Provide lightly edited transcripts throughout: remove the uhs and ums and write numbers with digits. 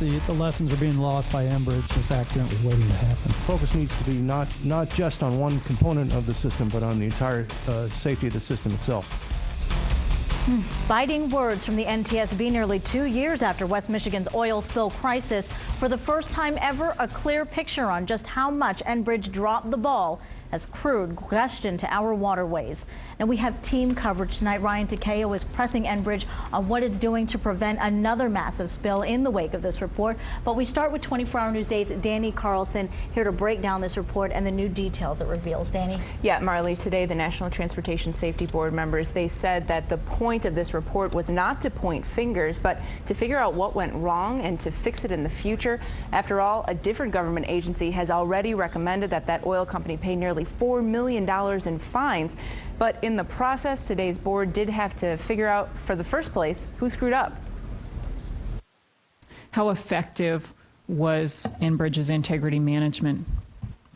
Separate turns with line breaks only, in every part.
the lessons are being lost by Enbridge. This accident was waiting to happen.
Focus needs to be not just on one component of the system, but on the entire safety of the system itself.
Biting words from the NTSB nearly 2 years after West Michigan's oil spill crisis. For the first time ever, a clear picture on just how much Enbridge dropped the ball as crude gushed into our waterways. And we have team coverage tonight. Ryan Takeo is pressing Enbridge on what it's doing to prevent another massive spill in the wake of this report. But we start with 24-hour News 8's Danny Carlson here to break down this report and the new details it reveals. Danny?
Yeah, Marley, today the National Transportation Safety Board members, they said that the point of this report was not to point fingers, but to figure out what went wrong and to fix it in the future. After all, a different government agency has already recommended that oil company pay nearly $4 million in fines. But in the process, today's board did have to figure out, for the first place, who screwed up.
How effective was Enbridge's integrity management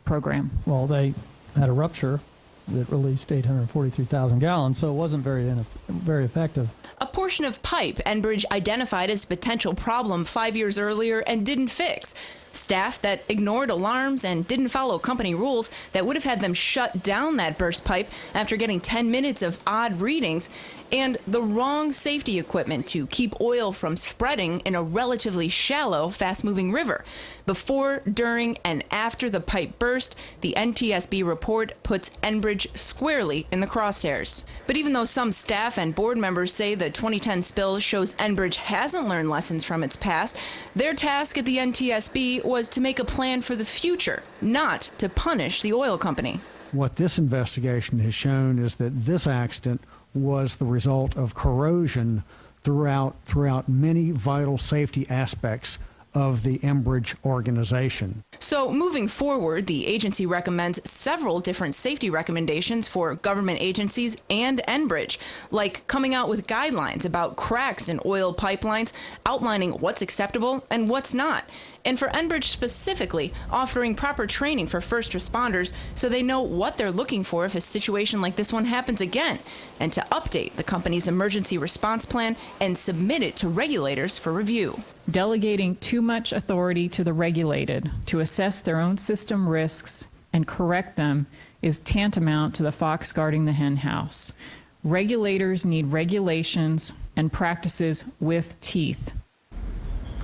program?
Well, they had a rupture that released 843,000 gallons, so it wasn't very effective.
A portion of pipe Enbridge identified as a potential problem 5 years earlier and didn't fix. Staff that ignored alarms and didn't follow company rules that would have had them shut down that burst pipe after getting 10 minutes of odd readings, and the wrong safety equipment to keep oil from spreading in a relatively shallow, fast-moving river. Before, during, and after the pipe burst, the NTSB report puts Enbridge squarely in the crosshairs. But even though some staff and board members say the 2010 spill shows Enbridge hasn't learned lessons from its past, their task at the NTSB was to make a plan for the future, not to punish the oil company.
What this investigation has shown is that this accident was the result of corrosion throughout many vital safety aspects of the Enbridge organization.
So moving forward, the agency recommends several different safety recommendations for government agencies and Enbridge, like coming out with guidelines about cracks in oil pipelines, outlining what's acceptable and what's not. And for Enbridge specifically, offering proper training for first responders so they know what they're looking for if a situation like this one happens again, and to update the company's emergency response plan and submit it to regulators for review.
Delegating too much authority to the regulated to assess their own system risks and correct them is tantamount to the fox guarding the hen house. Regulators need regulations and practices with teeth.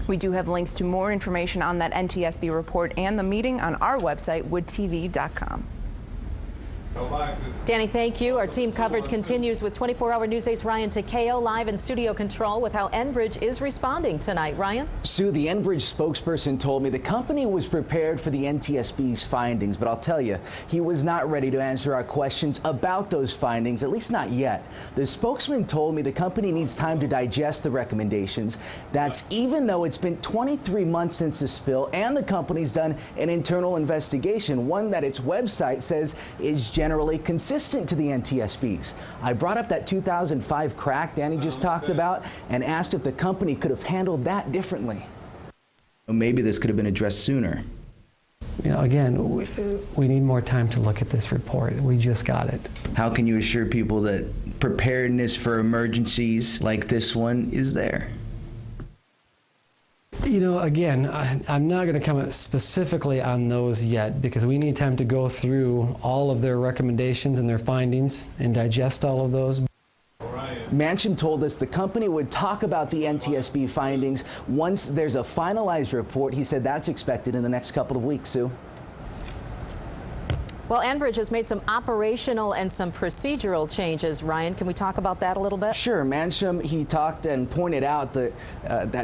We do have links to more information on that NTSB report and the meeting on our website, woodtv.com.
Danny, thank you. Our team coverage continues with 24-hour News 8's Ryan Takeo live in studio control with how Enbridge is responding tonight. Ryan?
Sue, the Enbridge spokesperson told me the company was prepared for the NTSB's findings, but I'll tell you, he was not ready to answer our questions about those findings, at least not yet. The spokesman told me the company needs time to digest the recommendations. That's even though it's been 23 months since the spill and the company's done an internal investigation, one that its website says is generally consistent to the NTSB's. I brought up that 2005 crack Danny just talked about and asked if the company could have handled that differently.
Maybe this could have been addressed sooner.
You know, again, we need more time to look at this report. We just got it.
How can you assure people that preparedness for emergencies like this one is there?
You know, again, I'm not going to comment specifically on those yet because we need time to go through all of their recommendations and their findings and digest all of those.
Manchin told us the company would talk about the NTSB findings once there's a finalized report. He said that's expected in the next couple of weeks, Sue.
Well, Enbridge has made some operational and some procedural changes. Ryan, can we talk about that a little bit?
Sure. Manchin, he talked and pointed out that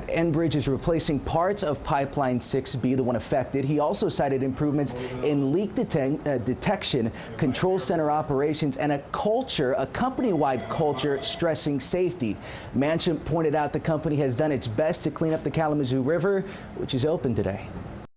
Enbridge is replacing parts of Pipeline 6B, the one affected. He also cited improvements in leak detection, control center operations, and a company-wide culture stressing safety. Manchin pointed out the company has done its best to clean up the Kalamazoo River, which is open today.